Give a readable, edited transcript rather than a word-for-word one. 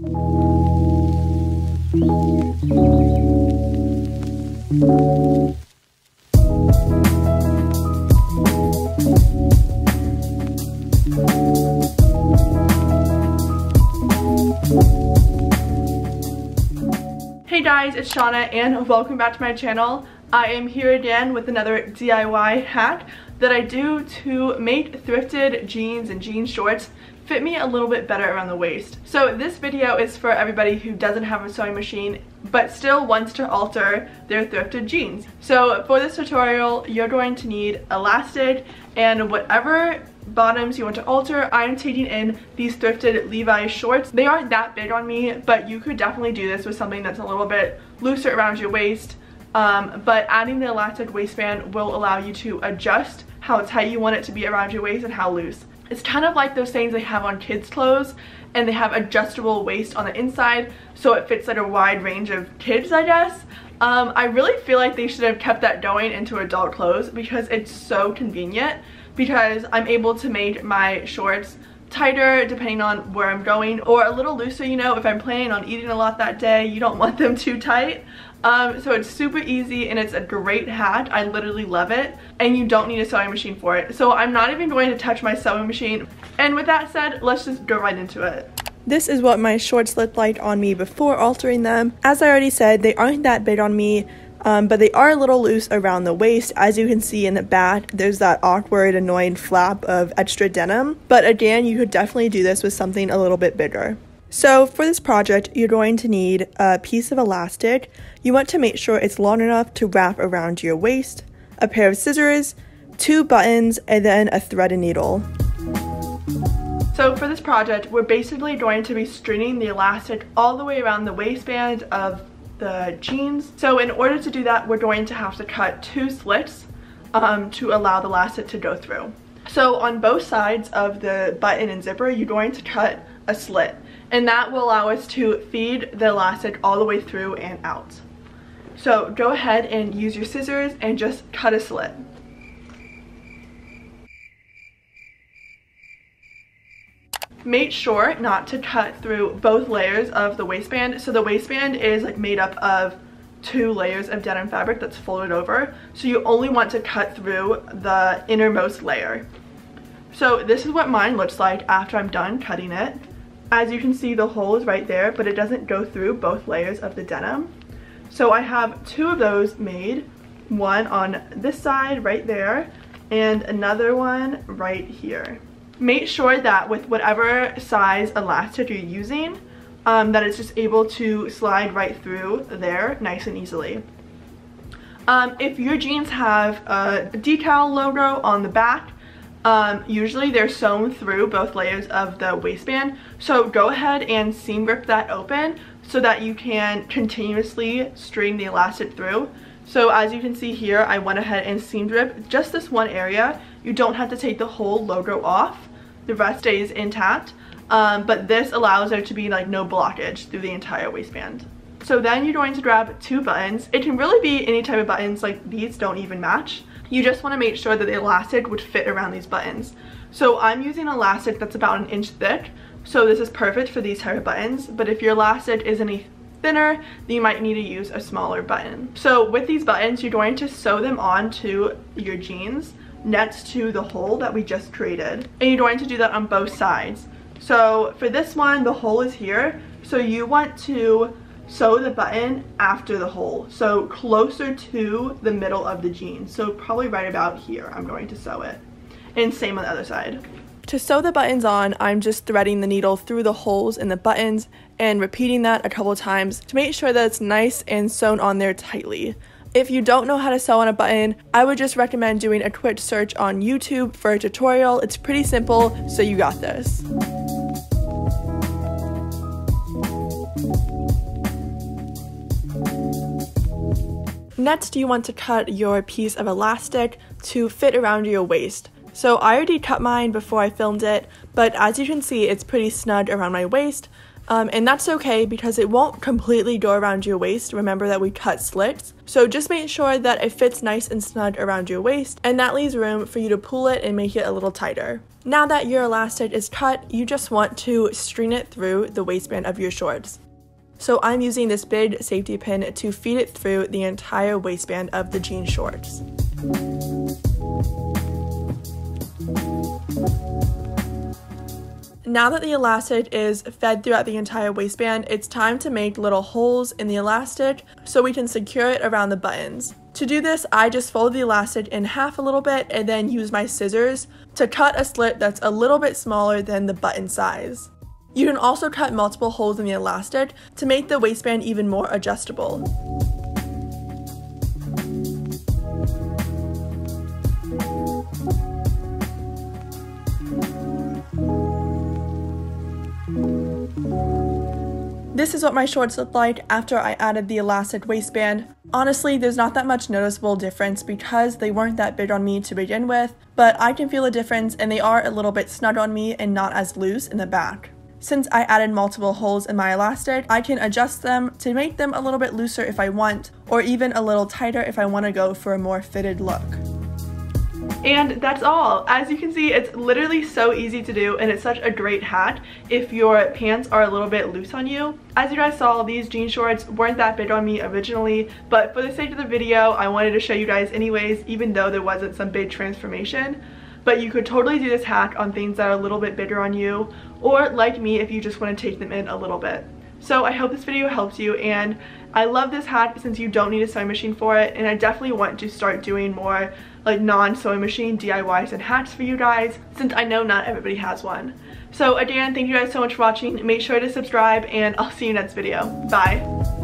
Hey guys, it's Shauna and welcome back to my channel. I am here again with another DIY hack that I do to make thrifted jeans and jean shorts fit me a little bit better around the waist. So this video is for everybody who doesn't have a sewing machine but still wants to alter their thrifted jeans. So for this tutorial, you're going to need elastic and whatever bottoms you want to alter. I'm taking in these thrifted Levi's shorts. They aren't that big on me, but you could definitely do this with something that's a little bit looser around your waist. But adding the elastic waistband will allow you to adjust how tight you want it to be around your waist and how loose. It's kind of like those things they have on kids' clothes, and they have adjustable waist on the inside so it fits like a wide range of kids, I guess. I really feel like they should have kept that going into adult clothes because it's so convenient, because I'm able to make my shorts tighter depending on where I'm going, or a little looser, you know, if I'm planning on eating a lot that day, you don't want them too tight. So it's super easy and it's a great hack. I literally love it, and you don't need a sewing machine for it. So I'm not even going to touch my sewing machine. And with that said, let's just go right into it. This is what my shorts looked like on me before altering them. As I already said, they aren't that big on me, but they are a little loose around the waist. As you can see in the back, there's that awkward, annoying flap of extra denim. But again, you could definitely do this with something a little bit bigger. So for this project, you're going to need a piece of elastic. You want to make sure it's long enough to wrap around your waist, a pair of scissors, 2 buttons, and then a thread and needle. So for this project, we're basically going to be stringing the elastic all the way around the waistband of the jeans. So in order to do that, we're going to have to cut 2 slits to allow the elastic to go through. So on both sides of the button and zipper, you're going to cut a slit, and that will allow us to feed the elastic all the way through and out. So go ahead and use your scissors and just cut a slit. Make sure not to cut through both layers of the waistband. So the waistband is like made up of 2 layers of denim fabric that's folded over. So you only want to cut through the innermost layer. So this is what mine looks like after I'm done cutting it. As you can see, the hole is right there, but it doesn't go through both layers of the denim. So I have 2 of those made, one on this side right there and another one right here. Make sure that with whatever size elastic you're using, that it's just able to slide right through there nice and easily. If your jeans have a decal logo on the back, usually they're sewn through both layers of the waistband, so go ahead and seam rip that open so that you can continuously string the elastic through. So as you can see here, I went ahead and seam ripped just this one area. You don't have to take the whole logo off, the rest stays intact, but this allows there to be like no blockage through the entire waistband. So then you're going to grab 2 buttons. It can really be any type of buttons, like these don't even match. You just want to make sure that the elastic would fit around these buttons. So I'm using elastic that's about 1 inch thick, so this is perfect for these type of buttons. But if your elastic is any thinner, then you might need to use a smaller button. So with these buttons, you're going to sew them onto your jeans next to the hole that we just created. And you're going to do that on both sides. So for this one, the hole is here, so you want to sew the button after the hole, so closer to the middle of the jean. So probably right about here I'm going to sew it, and same on the other side. To sew the buttons on, I'm just threading the needle through the holes in the buttons and repeating that a couple times to make sure that it's nice and sewn on there tightly. If you don't know how to sew on a button, I would just recommend doing a quick search on YouTube for a tutorial. It's pretty simple, so you got this. Next, you want to cut your piece of elastic to fit around your waist. So I already cut mine before I filmed it, but as you can see, it's pretty snug around my waist. And that's okay because it won't completely go around your waist. Remember that we cut slits. So just make sure that it fits nice and snug around your waist, and that leaves room for you to pull it and make it a little tighter. Now that your elastic is cut, you just want to string it through the waistband of your shorts. So I'm using this big safety pin to feed it through the entire waistband of the jean shorts. Now that the elastic is fed throughout the entire waistband, it's time to make little holes in the elastic so we can secure it around the buttons. To do this, I just fold the elastic in half a little bit and then use my scissors to cut a slit that's a little bit smaller than the button size. You can also cut multiple holes in the elastic to make the waistband even more adjustable. This is what my shorts look like after I added the elastic waistband. Honestly, there's not that much noticeable difference because they weren't that big on me to begin with, but I can feel a difference and they are a little bit snug on me and not as loose in the back. Since I added multiple holes in my elastic, I can adjust them to make them a little bit looser if I want, or even a little tighter if I want to go for a more fitted look. And that's all. As you can see, it's literally so easy to do, and it's such a great hat if your pants are a little bit loose on you. As you guys saw, these jean shorts weren't that big on me originally, but for the sake of the video, I wanted to show you guys anyways, even though there wasn't some big transformation. But you could totally do this hack on things that are a little bit bigger on you, or like me, if you just want to take them in a little bit. So I hope this video helps you, and I love this hat since you don't need a sewing machine for it, and I definitely want to start doing more like non-sewing machine DIYs and hats for you guys, since I know not everybody has one. So again, thank you guys so much for watching. Make sure to subscribe, and I'll see you next video. Bye.